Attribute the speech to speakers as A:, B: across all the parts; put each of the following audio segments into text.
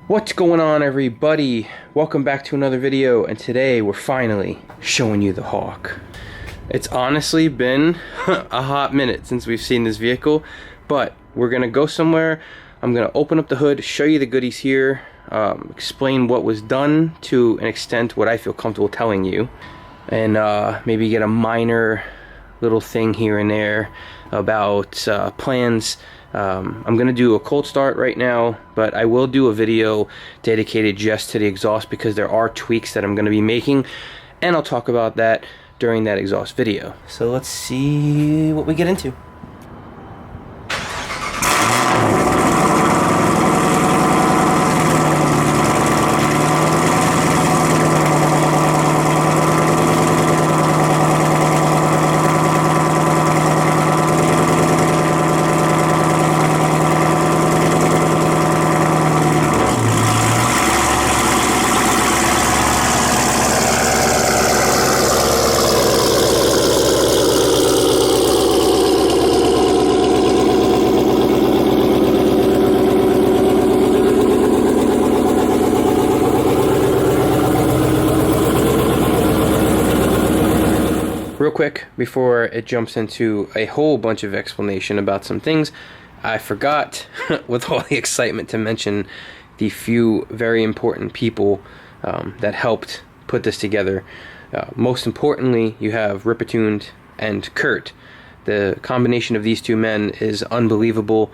A: What's going on, everybody? Welcome back to another video, and today we're finally showing you the Hawk. It's honestly been a hot minute since we've seen this vehicle, but we're gonna go somewhere. I'm gonna open up the hood, show you the goodies here, explain what was done to an extent what I feel comfortable telling you, and maybe get a minor little thing here and there about plans. I'm gonna do a cold start right now, but I will do a video dedicated just to the exhaust because there are tweaks that I'm gonna be making, and I'll talk about that during that exhaust video. So let's see what we get into. Real quick, before it jumps into a whole bunch of explanation about some things, I forgot, with all the excitement, to mention the few very important people that helped put this together. Most importantly, you have Ripatuned and Curt. The combination of these two men is unbelievable.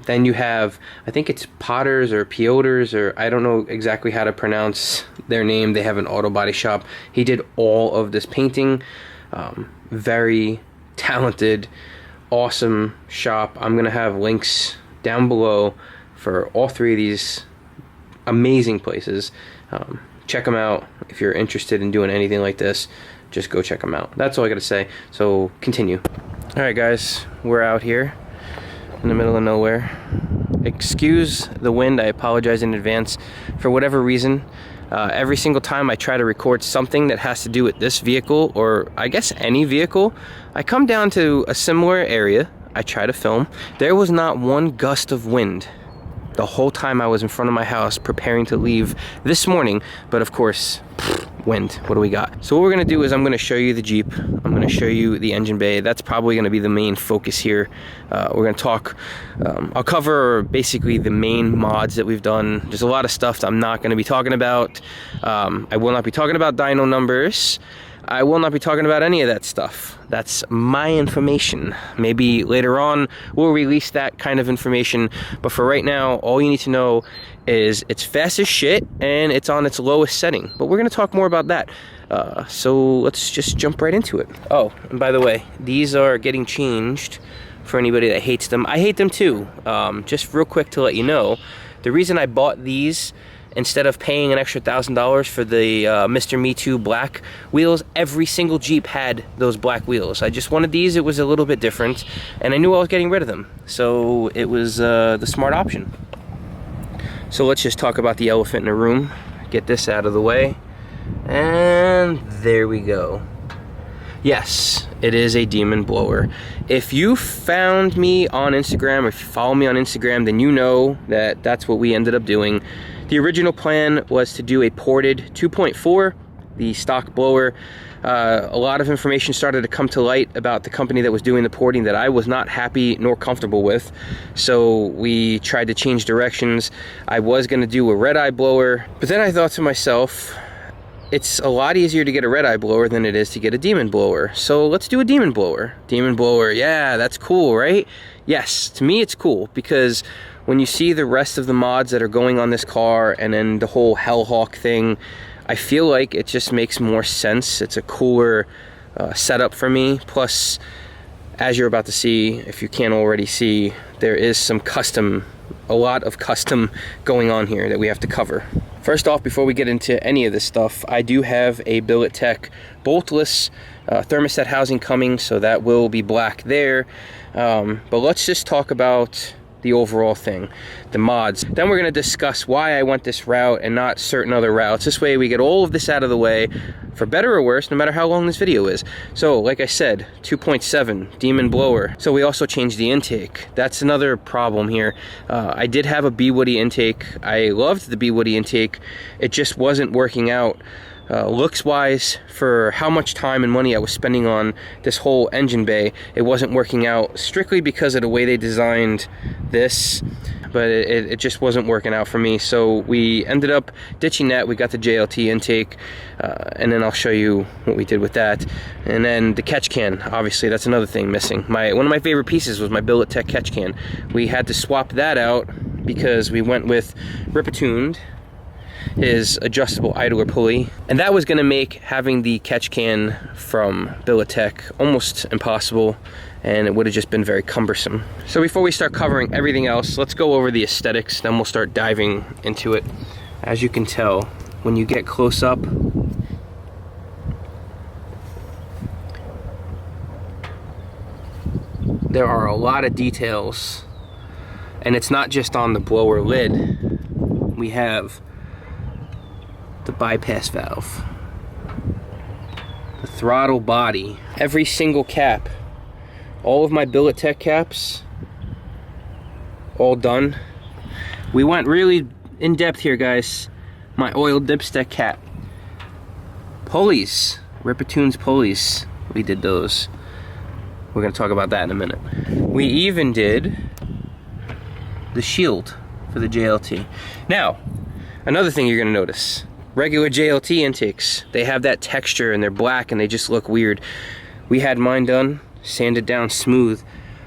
A: Then you have, I think it's Potters or Piotrs, or I don't know exactly how to pronounce their name. They have an auto body shop. He did all of this painting. Very talented, awesome shop. I'm gonna have links down below for all three of these amazing places. Check them out if you're interested in doing anything like this. Just go check them out. That's all I gotta say. So continue. All right, guys, we're out here in the middle of nowhere. Excuse the wind. I apologize in advance. For whatever reason, every single time I try to record something that has to do with this vehicle, or I guess any vehicle, I come down to a similar area. I try to film. There was not one gust of wind the whole time I was in front of my house preparing to leave this morning, but of course, wind. What do we got? So what we're gonna do is I'm gonna show you the Jeep. I'm gonna show you the engine bay. That's probably gonna be the main focus here. We're gonna talk, I'll cover basically the main mods that we've done. There's a lot of stuff that I'm not gonna be talking about. I will not be talking about dyno numbers. I will not be talking about any of that stuff. That's my information. Maybe later on we'll release that kind of information, but for right now, all you need to know is it's fast as shit and it's on its lowest setting. But we're gonna talk more about that. So let's just jump right into it. Oh, and by the way, these are getting changed for anybody that hates them. I hate them too. Just real quick to let you know, the reason I bought these instead of paying an extra $1,000 for the Mr. Me Too black wheels, every single Jeep had those black wheels. I just wanted these. It was a little bit different, and I knew I was getting rid of them. So it was the smart option. So let's just talk about the elephant in the room. Get this out of the way. And there we go. Yes, it is a demon blower. If you found me on Instagram, or if you follow me on Instagram, then you know that that's what we ended up doing. The original plan was to do a ported 2.4, the stock blower. A lot of information started to come to light about the company that was doing the porting that I was not happy nor comfortable with. So we tried to change directions. I was gonna do a red-eye blower, but then I thought to myself, it's a lot easier to get a red-eye blower than it is to get a demon blower. So let's do a demon blower. Demon blower, yeah, that's cool, right? Yes, to me it's cool, because when you see the rest of the mods that are going on this car and then the whole Hellhawk thing, I feel like it just makes more sense. It's a cooler setup for me. Plus, as you're about to see, if you can't already see, there is some custom, a lot of custom going on here that we have to cover. First off, before we get into any of this stuff, I do have a Billet Tech boltless thermostat housing coming, so that will be black there. But let's just talk about the overall thing, the mods. Then we're going to discuss why I went this route and not certain other routes. This way we get all of this out of the way, for better or worse, no matter how long this video is. So like I said, 2.7 Demon blower. So we also changed the intake. That's another problem here. I did have a B Woody intake. I loved the B Woody intake. It just wasn't working out looks wise for how much time and money I was spending on this whole engine bay. It wasn't working out strictly because of the way they designed this, but it just wasn't working out for me. So we ended up ditching that. We got the JLT intake, and then I'll show you what we did with that. And then the catch can, obviously that's another thing missing. One of my favorite pieces was my Billet Tech catch can. We had to swap that out because we went with Ripatuned, his adjustable idler pulley, and that was going to make having the catch can from Billet Tech almost impossible, and it would have just been very cumbersome. So before we start covering everything else, let's go over the aesthetics, then we'll start diving into it. As you can tell, when you get close up, there are a lot of details, and it's not just on the blower lid. We have the bypass valve, the throttle body, every single cap, all of my Billet Tech caps, all done. We went really in depth here, guys. My oil dipstick cap, pulleys, Ripatuned's pulleys, we did those. We're going to talk about that in a minute. We even did the shield for the JLT. Now, another thing you're going to notice, regular JLT intakes, they have that texture and they're black and they just look weird. We had mine done, sanded down smooth,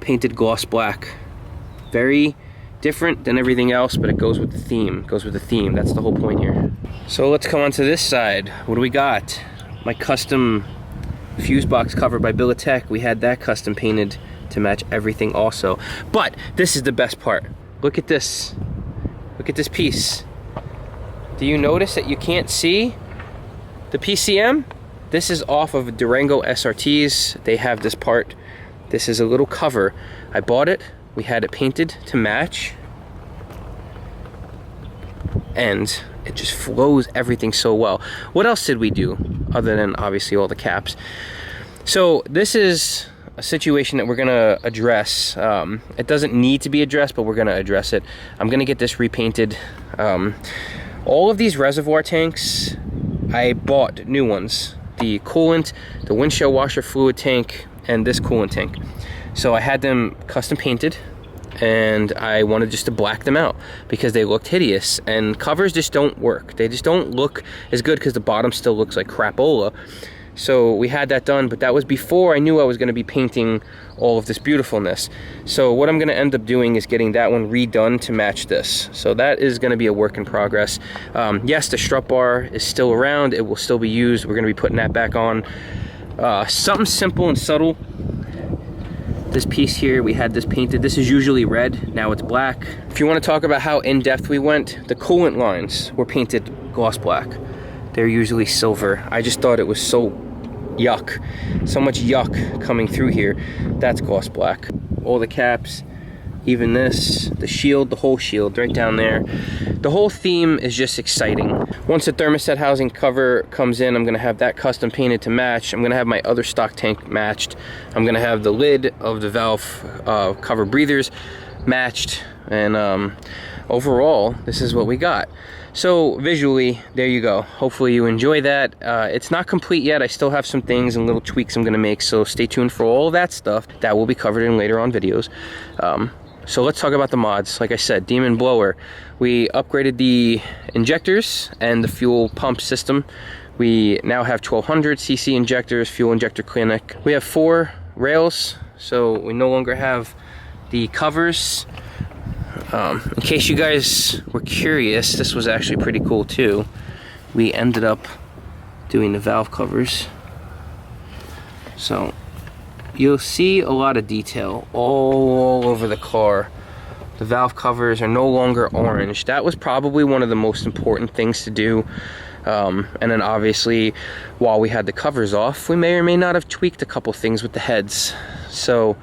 A: painted gloss black. Very different than everything else, but it goes with the theme. It goes with the theme. That's the whole point here. So let's come on to this side. What do we got? My custom fuse box cover by Billet Tech. We had that custom painted to match everything also. But this is the best part. Look at this. Look at this piece. Do you notice that you can't see the PCM? This is off of Durango SRTs. They have this part. This is a little cover. I bought it. We had it painted to match. And it just flows everything so well. What else did we do other than obviously all the caps? So this is a situation that we're gonna address. It doesn't need to be addressed, but we're gonna address it. I'm gonna get this repainted. All of these reservoir tanks, I bought new ones. The coolant, the windshield washer fluid tank, and this coolant tank. So I had them custom painted, and I wanted just to black them out because they looked hideous, and covers just don't work. They just don't look as good because the bottom still looks like crapola. So we had that done, but that was before I knew I was going to be painting all of this beautifulness. So what I'm going to end up doing is getting that one redone to match this. So that is going to be a work in progress. Yes, the strut bar is still around. It will still be used. We're going to be putting that back on. Something simple and subtle. This piece here, we had this painted. This is usually red, now it's black. If you want to talk about how in-depth we went, the coolant lines were painted gloss black. They're usually silver. I just thought it was so yuck. So much yuck coming through here. That's gloss black. All the caps, even this, the shield, the whole shield right down there. The whole theme is just exciting. Once the thermostat housing cover comes in, I'm gonna have that custom painted to match. I'm gonna have my other stock tank matched. I'm gonna have the lid of the valve cover breathers matched. And overall, this is what we got. So visually, there you go. Hopefully you enjoy that. It's not complete yet. I still have some things and little tweaks I'm gonna make, so stay tuned for all that stuff. That will be covered in later on videos. So let's talk about the mods. Like I said, Demon blower. We upgraded the injectors and the fuel pump system. We now have 1200 cc injectors, fuel injector clinic. We have 4 rails, so we no longer have the covers. In case you guys were curious, this was actually pretty cool too. We ended up doing the valve covers. So you'll see a lot of detail all over the car. The valve covers are no longer orange. That was probably one of the most important things to do. And then obviously, while we had the covers off, we may or may not have tweaked a couple things with the heads. So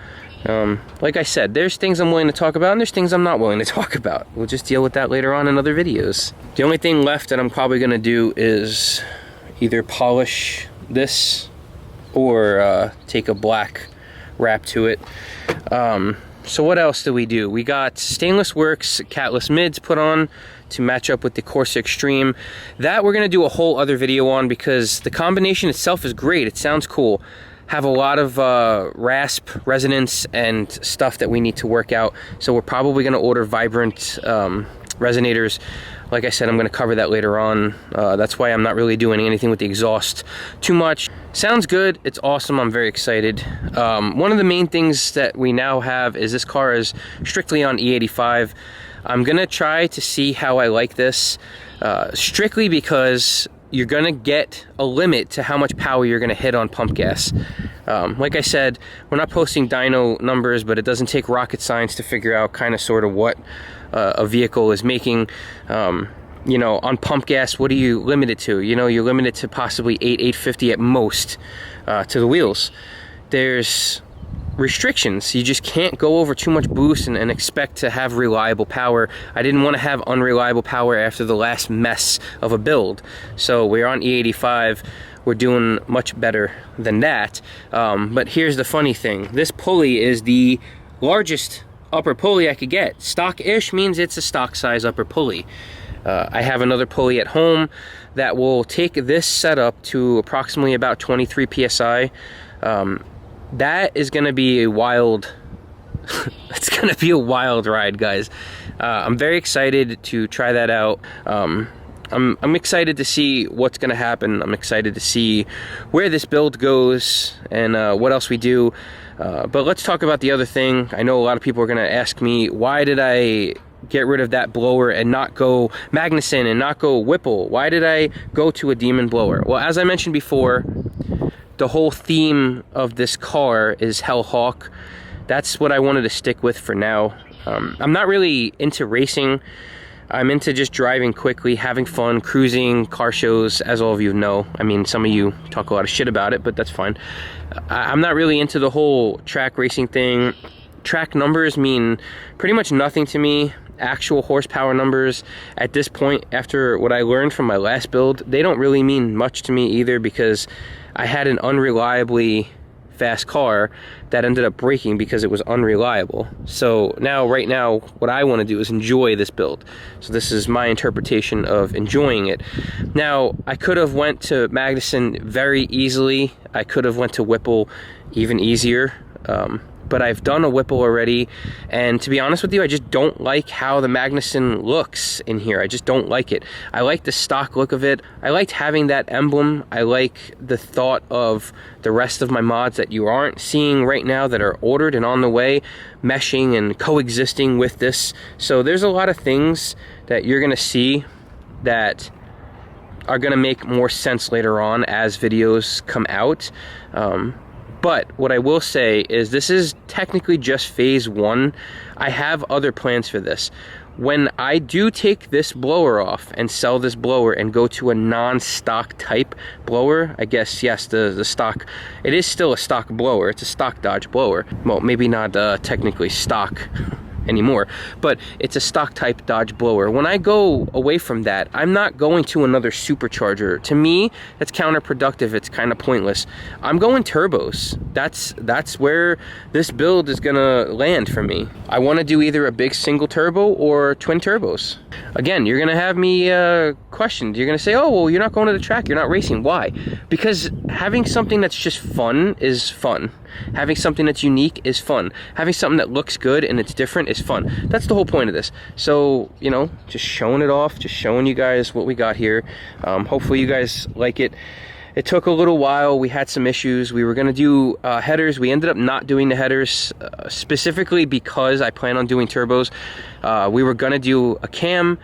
A: Like I said, there's things I'm willing to talk about and there's things I'm not willing to talk about. We'll just deal with that later on in other videos. The only thing left that I'm probably going to do is either polish this or take a black wrap to it. So what else do? We got Stainless Works catless mids put on to match up with the Corsa Extreme. That we're going to do a whole other video on because the combination itself is great. It sounds cool. Have a lot of rasp, resonance, and stuff that we need to work out. So we're probably going to order Vibrant resonators. Like I said, I'm going to cover that later on. That's why I'm not really doing anything with the exhaust too much. Sounds good. It's awesome. I'm very excited. One of the main things that we now have is this car is strictly on E85. I'm going to try to see how I like this, strictly because you're going to get a limit to how much power you're going to hit on pump gas. Like I said, we're not posting dyno numbers, but it doesn't take rocket science to figure out kind of sort of what a vehicle is making. You know, on pump gas, what are you limited to? You know, you're limited to possibly 850 at most to the wheels. There's restrictions. You just can't go over too much boost and expect to have reliable power. I didn't want to have unreliable power after the last mess of a build. So we're on E85. We're doing much better than that. But here's the funny thing. This pulley is the largest upper pulley I could get. Stock-ish means it's a stock size upper pulley. I have another pulley at home that will take this setup to approximately about 23 PSI. That is going to be a wild, it's going to be a wild ride, guys. I'm very excited to try that out. I'm excited to see what's going to happen. I'm excited to see where this build goes and what else we do. But let's talk about the other thing. I know a lot of people are going to ask me, why did I get rid of that blower and not go Magnuson and not go Whipple? Why did I go to a Demon blower? Well, as I mentioned before, the whole theme of this car is Hellhawk. That's what I wanted to stick with for now. I'm not really into racing. I'm into just driving quickly, having fun, cruising, car shows, as all of you know. I mean, some of you talk a lot of shit about it, but that's fine. I'm not really into the whole track racing thing. Track numbers mean pretty much nothing to me. Actual horsepower numbers at this point, after what I learned from my last build, they don't really mean much to me either, because I had an unreliably fast car that ended up breaking because it was unreliable. So now, right now, what I want to do is enjoy this build. So this is my interpretation of enjoying it. Now, I could have went to Magnuson very easily. I could have went to Whipple even easier. But I've done a Whipple already, and to be honest with you, I just don't like how the Magnuson looks in here. I just don't like it. I like the stock look of it. I liked having that emblem. I like the thought of the rest of my mods that you aren't seeing right now that are ordered and on the way, meshing and coexisting with this. So there's a lot of things that you're gonna see that are gonna make more sense later on as videos come out. But what I will say is this is technically just phase one. I have other plans for this. When I do take this blower off and sell this blower and go to a non-stock type blower, I guess, yes, the stock, it is still a stock blower. It's a stock Dodge blower. Well, maybe not technically stock anymore, but it's a stock type Dodge blower. When I go away from that, I'm not going to another supercharger. To me, that's counterproductive. It's kind of pointless. I'm going turbos. That's where this build is gonna land for me. I want to do either a big single turbo or twin turbos. Again, you're gonna have me questioned. You're gonna say, oh, well, you're not going to the track, you're not racing. Why? Because having something that's just fun is fun. Having something that's unique is fun. Having something that looks good and it's different is fun. That's the whole point of this. So, you know, just showing it off, just showing you guys what we got here. Hopefully you guys like it. It took a little while. We had some issues. We were going to do headers. We ended up not doing the headers specifically because I plan on doing turbos. We were going to do a cam,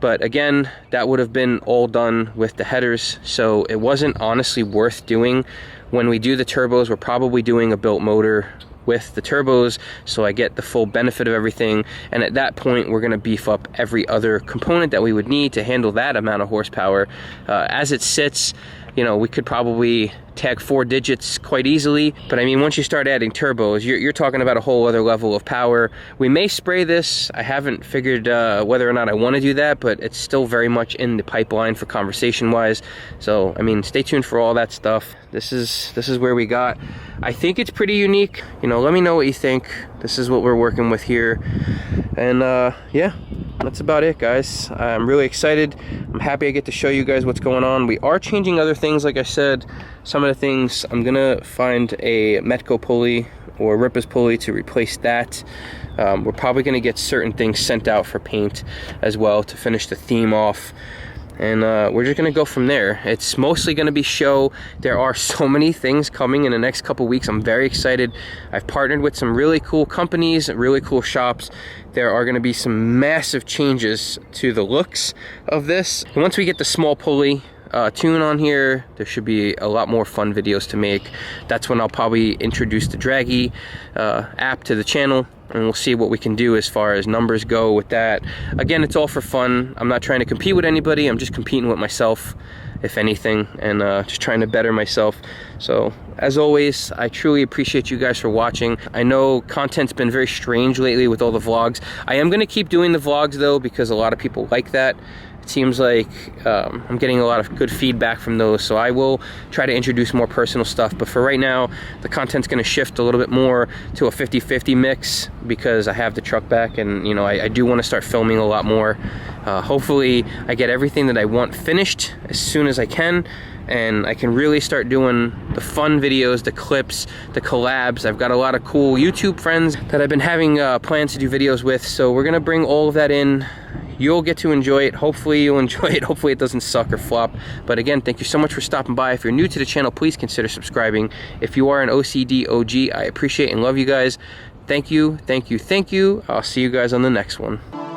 A: but again, that would have been all done with the headers. So it wasn't honestly worth doing. When we do the turbos, we're probably doing a built motor with the turbos, so I get the full benefit of everything. And at that point, we're going to beef up every other component that we would need to handle that amount of horsepower. As it sits, you know, we could probably tag 4 digits quite easily. But I mean, once you start adding turbos, you're talking about a whole other level of power. We may spray this. I haven't figured whether or not I want to do that, but it's still very much in the pipeline for conversation wise. So I mean, stay tuned for all that stuff. This is where we got. I think it's pretty unique. You know, let me know what you think. This is what we're working with here. And yeah, that's about it, guys. I'm really excited. I'm happy I get to show you guys what's going on. We are changing other things, like I said. Some of the things, I'm gonna find a Metco pulley or Ripa's pulley to replace that. We're probably gonna get certain things sent out for paint as well to finish the theme off. And we're just gonna go from there. It's mostly gonna be show. There are so many things coming in the next couple weeks. I'm very excited. I've partnered with some really cool companies, really cool shops. There are gonna be some massive changes to the looks of this. And once we get the small pulley tune on here, there should be a lot more fun videos to make. That's when I'll probably introduce the Draggy app to the channel, and we'll see what we can do as far as numbers go with that. Again, it's all for fun. I'm not trying to compete with anybody. I'm just competing with myself, if anything, and just trying to better myself. So as always, I truly appreciate you guys for watching. I know content's been very strange lately with all the vlogs. I am going to keep doing the vlogs though, because a lot of people like that. It seems like I'm getting a lot of good feedback from those, so I will try to introduce more personal stuff. But for right now, the content's going to shift a little bit more to a 50-50 mix, because I have the truck back, and you know, I do want to start filming a lot more. Hopefully I get everything that I want finished as soon as I can, and I can really start doing the fun videos, the clips, the collabs. I've got a lot of cool YouTube friends that I've been having plans to do videos with, so we're gonna bring all of that in. You'll get to enjoy it. Hopefully you'll enjoy it. Hopefully it doesn't suck or flop. But again, thank you so much for stopping by. If you're new to the channel, please consider subscribing. If you are an OCD OG, I appreciate and love you guys. Thank you, thank you, thank you. I'll see you guys on the next one.